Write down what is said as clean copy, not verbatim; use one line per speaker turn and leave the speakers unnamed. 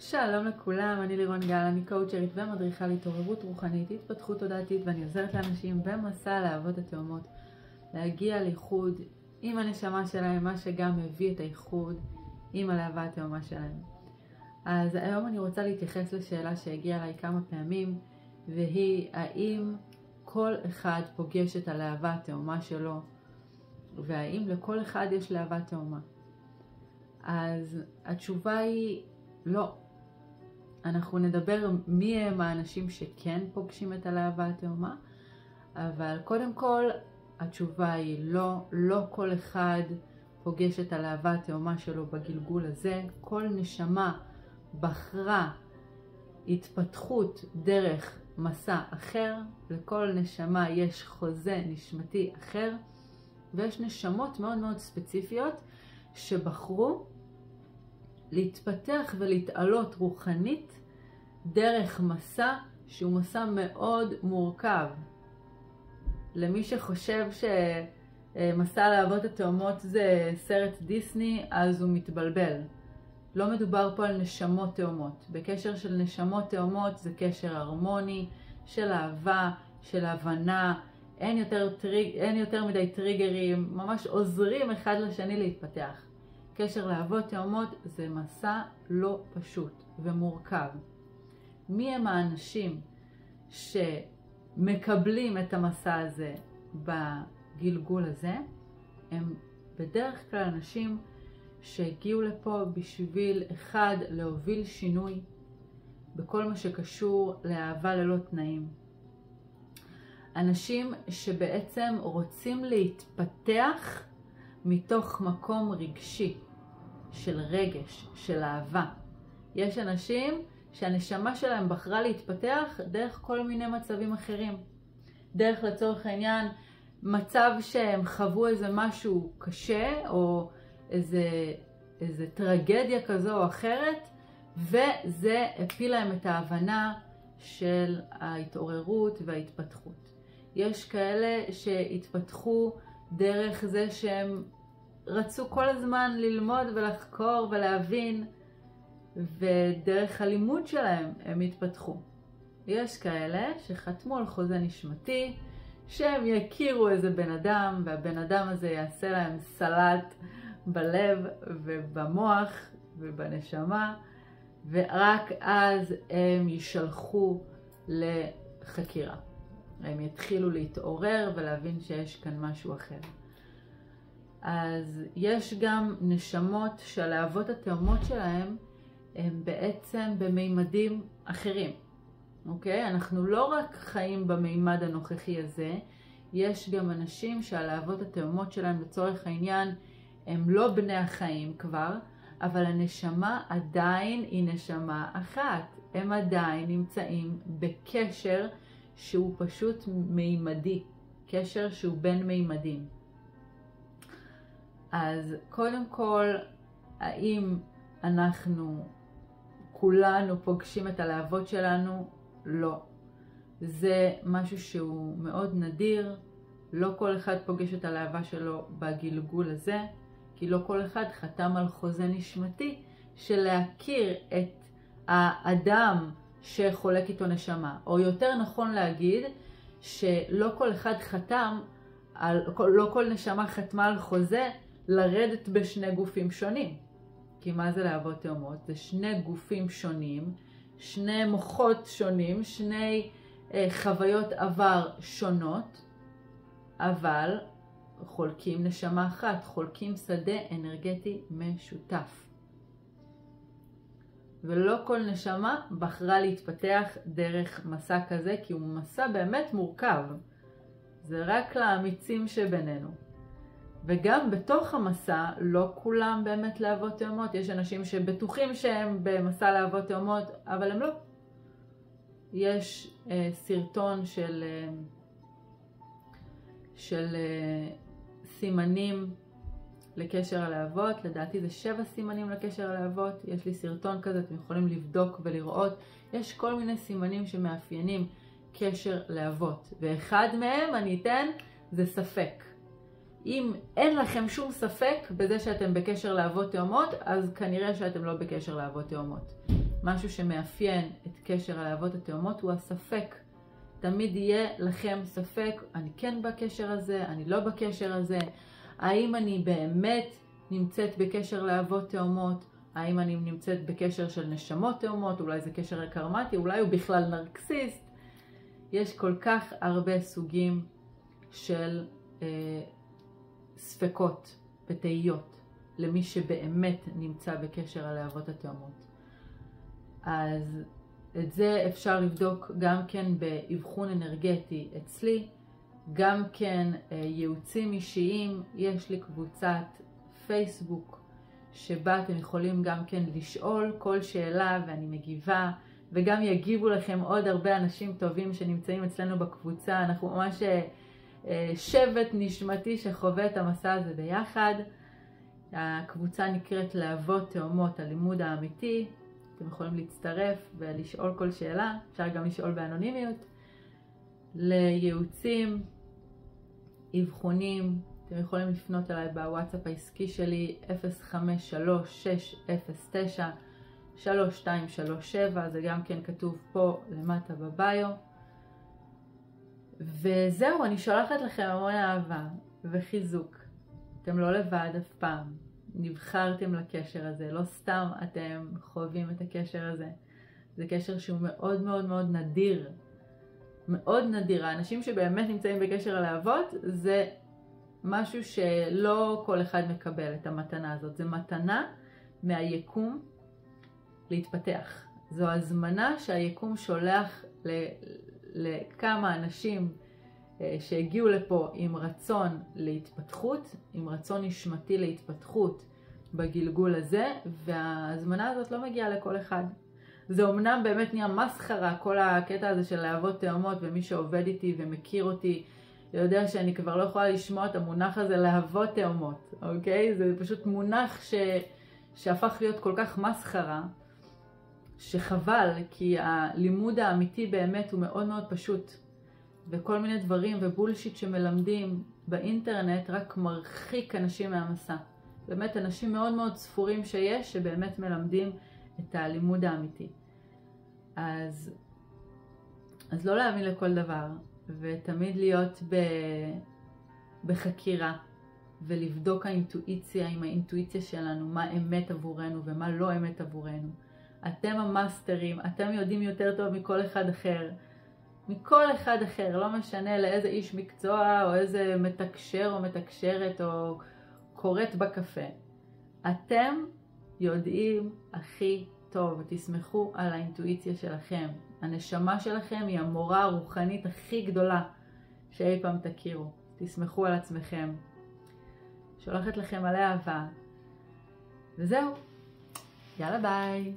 שלום לכולם, אני לירון גל, אני קואוצ'רית ומדריכה להתעוררות רוחנית, התפתחות תודעתית, ואני עוזרת לאנשים במסע לאהבות התאומות להגיע לאיחוד עם הנשמה שלהם, מה שגם מביא את האיחוד עם הלהבה התאומה שלהם. אז היום אני רוצה להתייחס לשאלה שהגיעה אליי כמה פעמים, והיא האם כל אחד פוגש את הלהבה התאומה שלו, והאם לכל אחד יש להבה תאומה. אז התשובה היא לא. אנחנו נדבר מי הם האנשים שכן פוגשים את הלהבה התאומה, אבל קודם כל התשובה היא לא, לא כל אחד פוגש את הלהבה התאומה שלו בגלגול הזה. כל נשמה בחרה התפתחות דרך מסע אחר, לכל נשמה יש חוזה נשמתי אחר, ויש נשמות מאוד מאוד ספציפיות שבחרו להתפתח ולהתעלות רוחנית דרך מסע שהוא מסע מאוד מורכב. למי שחושב שמסע לאהבות התאומות זה סרט דיסני, אז הוא מתבלבל. לא מדובר פה על נשמות תאומות. בקשר של נשמות תאומות זה קשר הרמוני של אהבה, של הבנה, אין יותר מדי טריגרים, ממש עוזרים אחד לשני להתפתח. קשר לאהבות תאומות זה מסע לא פשוט ומורכב. מי הם האנשים שמקבלים את המסע הזה בגלגול הזה? הם בדרך כלל אנשים שהגיעו לפה בשביל אחד להוביל שינוי בכל מה שקשור לאהבה ללא תנאים. אנשים שבעצם רוצים להתפתח מתוך מקום רגשי, של רגש, של אהבה. יש אנשים שהנשמה שלהם בחרה להתפתח דרך כל מיני מצבים אחרים. דרך לצורך העניין, מצב שהם חוו איזה משהו קשה או איזה טרגדיה כזו או אחרת, וזה הפיל להם את ההבנה של ההתעוררות וההתפתחות. יש כאלה שהתפתחו דרך זה שהם רצו כל הזמן ללמוד ולחקור ולהבין, ודרך הלימוד שלהם הם התפתחו. יש כאלה שחתמו על חוזה נשמתי, שהם יכירו איזה בן אדם, והבן אדם הזה יעשה להם סלט בלב ובמוח ובנשמה, ורק אז הם ישלחו לחקירה. הם יתחילו להתעורר ולהבין שיש כאן משהו אחר. אז יש גם נשמות שהלהבות התאומות שלהם הם בעצם במימדים אחרים. אוקיי? אנחנו לא רק חיים במימד הנוכחי הזה, יש גם אנשים שהלהבות התאומות שלהם לצורך העניין הם לא בני החיים כבר, אבל הנשמה עדיין היא נשמה אחת. הם עדיין נמצאים בקשר שהוא פשוט מימדי, קשר שהוא בין מימדים. אז קודם כל, האם אנחנו כולנו פוגשים את הלהבות שלנו? לא. זה משהו שהוא מאוד נדיר, לא כל אחד פוגש את הלהבה שלו בגלגול הזה, כי לא כל אחד חתם על חוזה נשמתי של להכיר את האדם שחולק איתו נשמה. או יותר נכון להגיד שלא כל אחד חתם, לא כל נשמה חתמה על חוזה לרדת בשני גופים שונים. כי מה זה להבות תאומות? זה שני גופים שונים, שני מוחות שונים, שני חוויות עבר שונות, אבל חולקים נשמה אחת, חולקים שדה אנרגטי משותף. ולא כל נשמה בחרה להתפתח דרך מסע כזה, כי הוא מסע באמת מורכב. זה רק לאמיצים שבינינו. וגם בתוך המסע לא כולם באמת להבות תאומות. יש אנשים שבטוחים שהם במסע להבות תאומות, אבל הם לא. יש סרטון של סימנים לקשר הלהבות. לדעתי זה 7 סימנים לקשר הלהבות. יש לי סרטון כזה, אתם יכולים לבדוק ולראות. יש כל מיני סימנים שמאפיינים קשר להבות. ואחד מהם אני אתן זה ספק. אם אין לכם שום ספק בזה שאתם בקשר להבות תאומות, אז כנראה שאתם לא בקשר להבות תאומות. משהו שמאפיין את קשר הלהבות התאומות הוא הספק. תמיד יהיה לכם ספק, אני כן בקשר הזה, אני לא בקשר הזה, האם אני באמת נמצאת בקשר להבות תאומות, האם אני נמצאת בקשר של נשמות תאומות, אולי זה קשר קרמטי, אולי הוא בכלל נרקסיסט. יש כל כך הרבה סוגים של ספקות ותהיות למי שבאמת נמצא בקשר הלהבות התאומות. אז את זה אפשר לבדוק גם כן באבחון אנרגטי אצלי, גם כן ייעוצים אישיים. יש לי קבוצת פייסבוק שבה אתם יכולים גם כן לשאול כל שאלה ואני מגיבה, וגם יגיבו לכם עוד הרבה אנשים טובים שנמצאים אצלנו בקבוצה. אנחנו ממש שבט נשמתי שחווה את המסע הזה ביחד. הקבוצה נקראת להבות תאומות, הלימוד האמיתי. אתם יכולים להצטרף ולשאול כל שאלה, אפשר גם לשאול באנונימיות. לייעוצים, אבחונים, אתם יכולים לפנות אליי בוואטסאפ העסקי שלי 053-609-3237, זה גם כן כתוב פה למטה בביו. וזהו, אני שולחת לכם המון אהבה וחיזוק. אתם לא לבד אף פעם. נבחרתם לקשר הזה, לא סתם אתם חווים את הקשר הזה. זה קשר שהוא מאוד מאוד מאוד נדיר. מאוד נדיר. האנשים שבאמת נמצאים בקשר הלהבות, זה משהו שלא כל אחד מקבל את המתנה הזאת. זה מתנה מהיקום להתפתח. זו הזמנה שהיקום שולח לכמה אנשים שהגיעו לפה עם רצון להתפתחות, עם רצון נשמתי להתפתחות בגלגול הזה, וההזמנה הזאת לא מגיעה לכל אחד. זה אמנם באמת נהיה מסחרה, כל הקטע הזה של להבות תאומות, ומי שעובד איתי ומכיר אותי יודע שאני כבר לא יכולה לשמוע את המונח הזה להבות תאומות, אוקיי? זה פשוט מונח שהפך להיות כל כך מסחרה, שחבל, כי הלימוד האמיתי באמת הוא מאוד מאוד פשוט. וכל מיני דברים ובולשיט שמלמדים באינטרנט רק מרחיק אנשים מהמסע. באמת אנשים מאוד מאוד ספורים שיש שבאמת מלמדים את הלימוד האמיתי. אז לא להאמין לכל דבר, ותמיד להיות בחקירה, ולבדוק האינטואיציה עם האינטואיציה שלנו, מה אמת עבורנו ומה לא אמת עבורנו. אתם המאסטרים, אתם יודעים יותר טוב מכל אחד אחר. מכל אחד אחר, לא משנה לאיזה איש מקצוע או איזה מתקשר או מתקשרת או קוראת בקפה. אתם יודעים הכי טוב, תסמכו על האינטואיציה שלכם. הנשמה שלכם היא המורה הרוחנית הכי גדולה שאי פעם תכירו. תסמכו על עצמכם. שולחת לכם מלא אהבה. וזהו. יאללה ביי.